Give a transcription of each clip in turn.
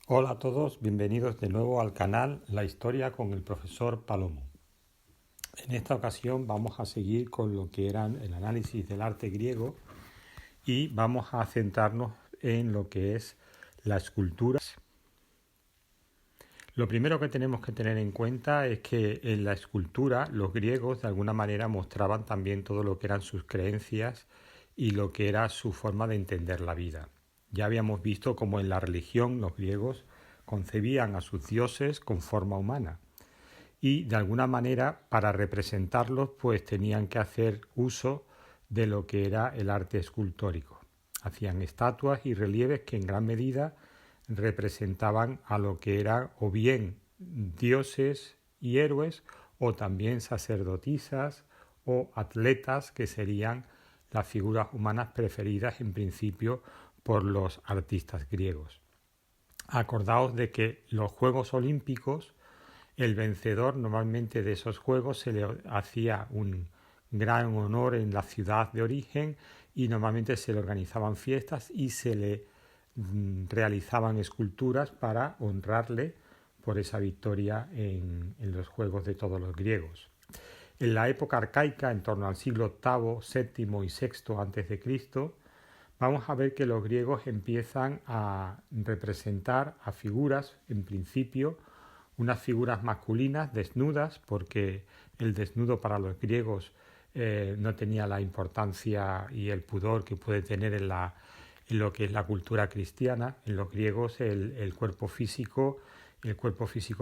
Hola a todos, bienvenidos de nuevo al canal La Historia con el profesor Palomo. En esta ocasión vamos a seguir con lo que era el análisis del arte griego y vamos a centrarnos en lo que es la escultura. Lo primero que tenemos que tener en cuenta es que en la escultura los griegos de alguna manera mostraban también todo lo que eran sus creencias y lo que era su forma de entender la vida. Ya habíamos visto cómo en la religión los griegos concebían a sus dioses con forma humana y de alguna manera para representarlos pues tenían que hacer uso de lo que era el arte escultórico. Hacían estatuas y relieves que en gran medida representaban a lo que eran o bien dioses y héroes o también sacerdotisas o atletas, que serían las figuras humanas preferidas en principio por los artistas griegos. Acordaos de que los Juegos Olímpicos, el vencedor normalmente de esos Juegos se le hacía un gran honor en la ciudad de origen y normalmente se le organizaban fiestas y se le realizaban esculturas para honrarle por esa victoria en los Juegos de todos los griegos. En la época arcaica, en torno al siglo VIII, VII y VI antes de Cristo, vamos a ver que los griegos empiezan a representar a figuras, en principio, unas figuras masculinas desnudas, porque el desnudo para los griegos no tenía la importancia y el pudor que puede tener en lo que es la cultura cristiana. En los griegos el cuerpo físico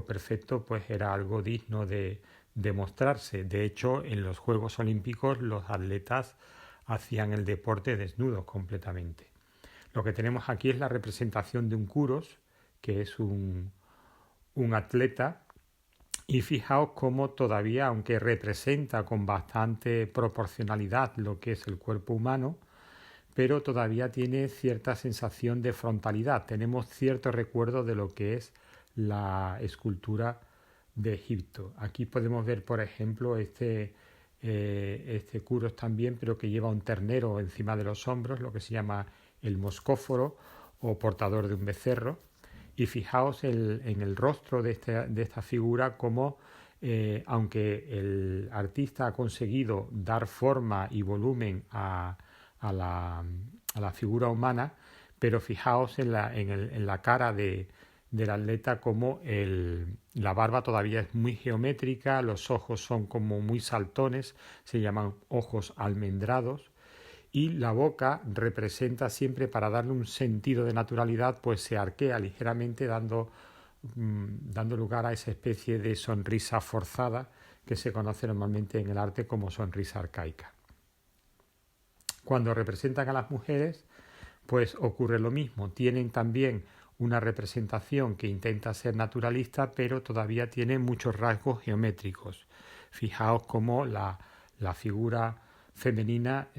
perfecto pues era algo digno de mostrarse. De hecho, en los Juegos Olímpicos los atletas hacían el deporte desnudos completamente. Lo que tenemos aquí es la representación de un Kouros, que es un atleta, y fijaos cómo todavía, aunque representa con bastante proporcionalidad lo que es el cuerpo humano, pero todavía tiene cierta sensación de frontalidad. Tenemos cierto recuerdo de lo que es la escultura de Egipto. Aquí podemos ver, por ejemplo, este Kouros también, pero que lleva un ternero encima de los hombros, lo que se llama el moscóforo o portador de un becerro. Y fijaos en el rostro de esta figura como aunque el artista ha conseguido dar forma y volumen a la figura humana, pero fijaos en la cara del atleta como la barba todavía es muy geométrica, los ojos son como muy saltones, se llaman ojos almendrados, y la boca representa siempre, para darle un sentido de naturalidad, pues se arquea ligeramente dando lugar a esa especie de sonrisa forzada que se conoce normalmente en el arte como sonrisa arcaica. Cuando representan a las mujeres, pues ocurre lo mismo. Tienen también una representación que intenta ser naturalista, pero todavía tiene muchos rasgos geométricos. Fijaos cómo la figura femenina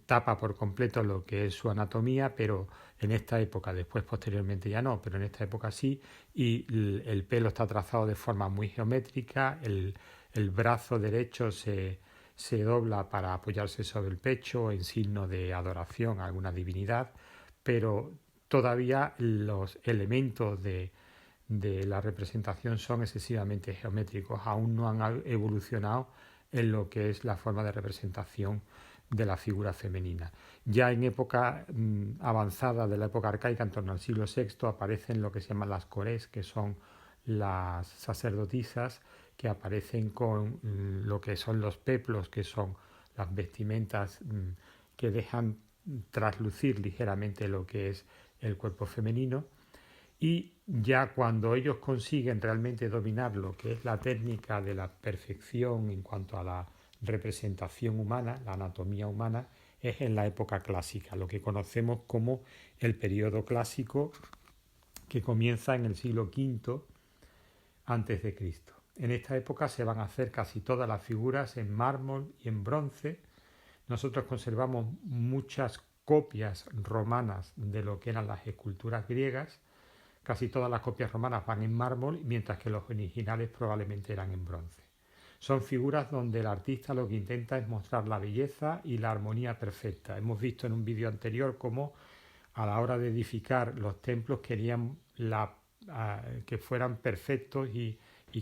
tapa por completo lo que es su anatomía, pero en esta época, después posteriormente ya no, pero en esta época sí, y el pelo está trazado de forma muy geométrica, el brazo derecho se dobla para apoyarse sobre el pecho en signo de adoración a alguna divinidad, pero todavía los elementos de la representación son excesivamente geométricos, aún no han evolucionado en lo que es la forma de representación de la figura femenina. Ya en época avanzada de la época arcaica, en torno al siglo VI, aparecen lo que se llaman las corés, que son las sacerdotisas que aparecen con lo que son los peplos, que son las vestimentas que dejan traslucir ligeramente lo que es el cuerpo femenino. Y ya cuando ellos consiguen realmente dominar lo que es la técnica de la perfección en cuanto a la representación humana, la anatomía humana, es en la época clásica, lo que conocemos como el periodo clásico, que comienza en el siglo V antes de Cristo. En esta época se van a hacer casi todas las figuras en mármol y en bronce. Nosotros conservamos muchas copias romanas de lo que eran las esculturas griegas. Casi todas las copias romanas van en mármol, mientras que los originales probablemente eran en bronce. Son figuras donde el artista lo que intenta es mostrar la belleza y la armonía perfecta. Hemos visto en un vídeo anterior cómo a la hora de edificar los templos querían que fueran perfectos y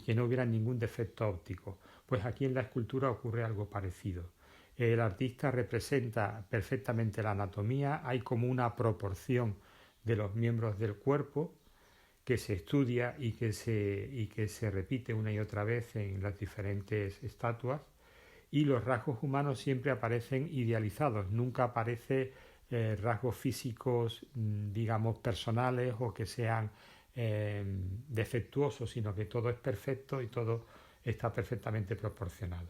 que no hubiera ningún defecto óptico. Pues aquí en la escultura ocurre algo parecido. El artista representa perfectamente la anatomía, hay como una proporción de los miembros del cuerpo que se estudia y que se repite una y otra vez en las diferentes estatuas, y los rasgos humanos siempre aparecen idealizados, nunca aparece rasgos físicos, digamos, personales o que sean defectuosos, sino que todo es perfecto y todo está perfectamente proporcionado.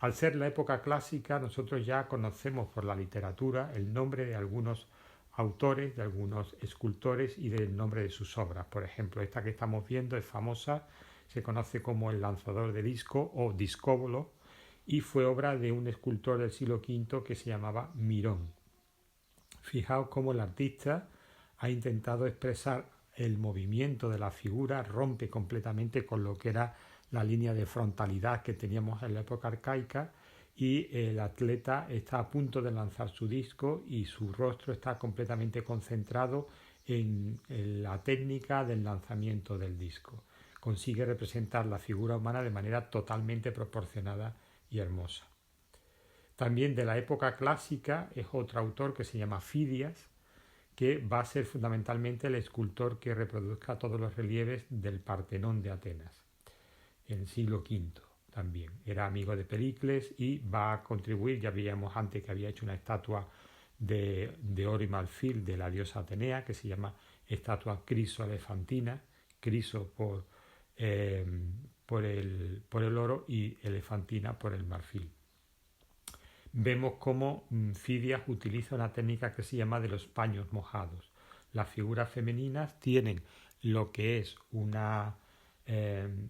Al ser la época clásica, nosotros ya conocemos por la literatura el nombre de algunos autores, de algunos escultores y del nombre de sus obras. Por ejemplo, esta que estamos viendo es famosa, se conoce como el lanzador de disco o discóbolo, y fue obra de un escultor del siglo V que se llamaba Mirón. Fijaos cómo el artista ha intentado expresar el movimiento de la figura, rompe completamente con lo que era la línea de frontalidad que teníamos en la época arcaica, y el atleta está a punto de lanzar su disco y su rostro está completamente concentrado en la técnica del lanzamiento del disco. Consigue representar la figura humana de manera totalmente proporcionada y hermosa. También de la época clásica es otro autor que se llama Fidias, que va a ser fundamentalmente el escultor que reproduzca todos los relieves del Partenón de Atenas, en el siglo V también. Era amigo de Pericles y va a contribuir, ya veíamos antes que había hecho una estatua de oro y marfil de la diosa Atenea, que se llama estatua criso-elefantina, criso por el oro y elefantina por el marfil. Vemos cómo Fidias utiliza una técnica que se llama de los paños mojados. Las figuras femeninas tienen lo que es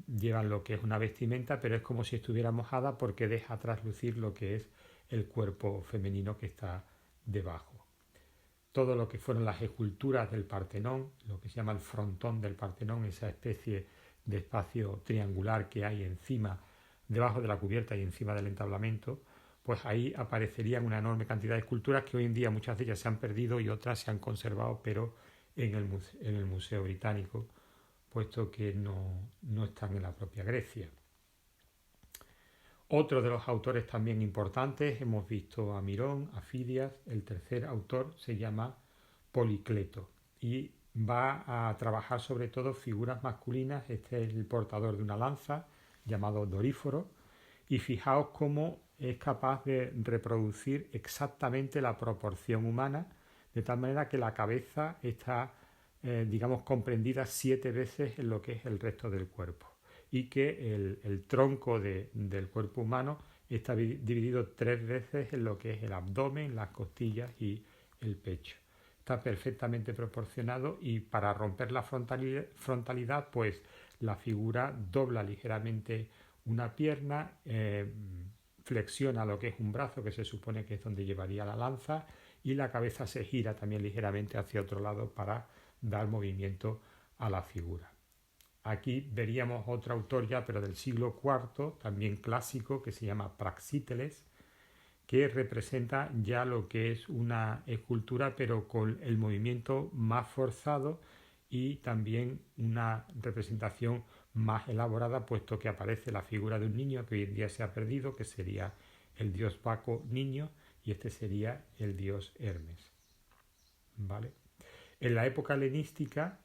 llevan lo que es una vestimenta, pero es como si estuviera mojada porque deja traslucir lo que es el cuerpo femenino que está debajo. Todo lo que fueron las esculturas del Partenón, lo que se llama el frontón del Partenón, esa especie de espacio triangular que hay encima, debajo de la cubierta y encima del entablamento, pues ahí aparecerían una enorme cantidad de esculturas que hoy en día muchas de ellas se han perdido y otras se han conservado, pero en el Museo Británico, puesto que no están en la propia Grecia. Otro de los autores también importantes, hemos visto a Mirón, a Fidias, el tercer autor se llama Policleto y va a trabajar sobre todo figuras masculinas. Este es el portador de una lanza llamado Doríforo, y fijaos cómo es capaz de reproducir exactamente la proporción humana, de tal manera que la cabeza está digamos comprendida 7 veces en lo que es el resto del cuerpo, y que el tronco del cuerpo humano está dividido 3 veces en lo que es el abdomen, las costillas y el pecho. Está perfectamente proporcionado, y para romper la frontalidad pues la figura dobla ligeramente una pierna, flexiona lo que es un brazo, que se supone que es donde llevaría la lanza, y la cabeza se gira también ligeramente hacia otro lado para dar movimiento a la figura. Aquí veríamos otro autor ya, pero del siglo IV, también clásico, que se llama Praxíteles, que representa ya lo que es una escultura, pero con el movimiento más forzado y también una representación más elaborada, puesto que aparece la figura de un niño que hoy en día se ha perdido, que sería el dios Baco niño, y este sería el dios Hermes. ¿Vale? En la época helenística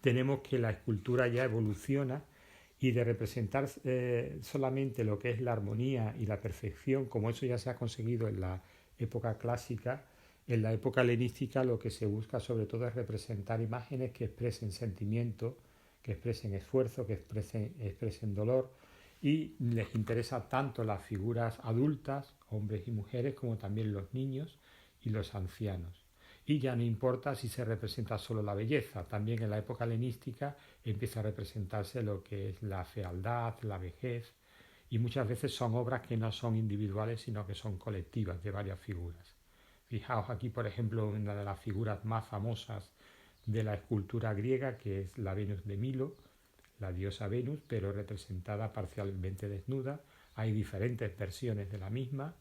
tenemos que la escultura ya evoluciona, y de representar solamente lo que es la armonía y la perfección, como eso ya se ha conseguido en la época clásica, en la época helenística lo que se busca sobre todo es representar imágenes que expresen sentimiento, que expresen esfuerzo, que expresen dolor, y les interesa tanto las figuras adultas, hombres y mujeres, como también los niños y los ancianos. Y ya no importa si se representa solo la belleza, también en la época helenística empieza a representarse lo que es la fealdad, la vejez, y muchas veces son obras que no son individuales, sino que son colectivas de varias figuras. Fijaos aquí, por ejemplo, una de las figuras más famosas de la escultura griega, que es la Venus de Milo, la diosa Venus, pero representada parcialmente desnuda. Hay diferentes versiones de la misma.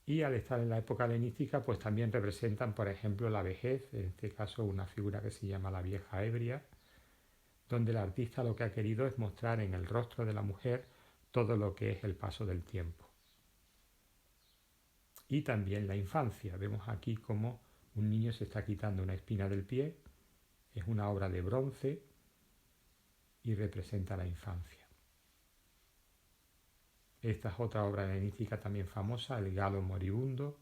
Y al estar en la época helenística, pues también representan, por ejemplo, la vejez, en este caso una figura que se llama la vieja ebria, donde el artista lo que ha querido es mostrar en el rostro de la mujer todo lo que es el paso del tiempo. Y también la infancia. Vemos aquí cómo un niño se está quitando una espina del pie, es una obra de bronce y representa la infancia. Esta es otra obra helenística también famosa, el galo moribundo,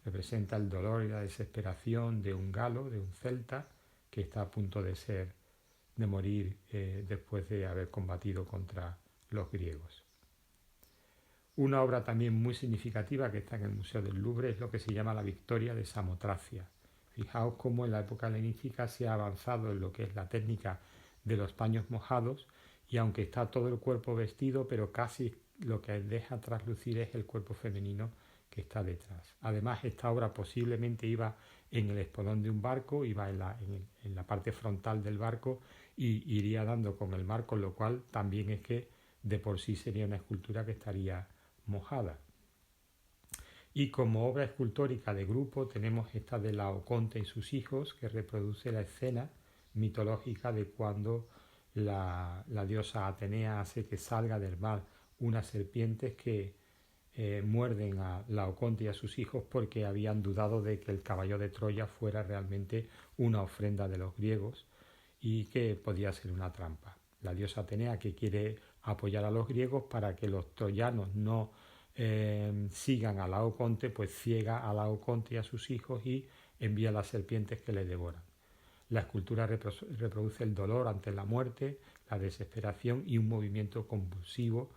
representa el dolor y la desesperación de un galo, de un celta, que está a punto de morir después de haber combatido contra los griegos. Una obra también muy significativa que está en el Museo del Louvre es lo que se llama la Victoria de Samotracia. Fijaos cómo en la época helenística se ha avanzado en lo que es la técnica de los paños mojados, y aunque está todo el cuerpo vestido, pero casi lo que deja traslucir es el cuerpo femenino que está detrás. Además, esta obra posiblemente iba en el espolón de un barco, iba en la parte frontal del barco y iría dando con el mar, con lo cual también es que de por sí sería una escultura que estaría mojada. Y como obra escultórica de grupo tenemos esta de Laoconte y sus hijos, que reproduce la escena mitológica de cuando la diosa Atenea hace que salga del mar unas serpientes que muerden a Laoconte y a sus hijos porque habían dudado de que el caballo de Troya fuera realmente una ofrenda de los griegos y que podía ser una trampa. La diosa Atenea, que quiere apoyar a los griegos para que los troyanos no sigan a Laoconte, pues ciega a Laoconte y a sus hijos y envía las serpientes que le devoran. La escultura reproduce el dolor ante la muerte, la desesperación y un movimiento convulsivo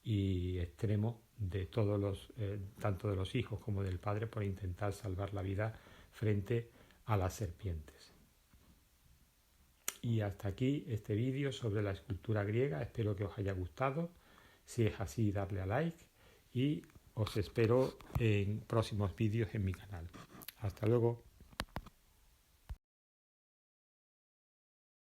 y extremo de todos tanto de los hijos como del padre, por intentar salvar la vida frente a las serpientes. Y hasta aquí este vídeo sobre la escultura griega. Espero que os haya gustado. Si es así, darle a like y os espero en próximos vídeos en mi canal. Hasta luego.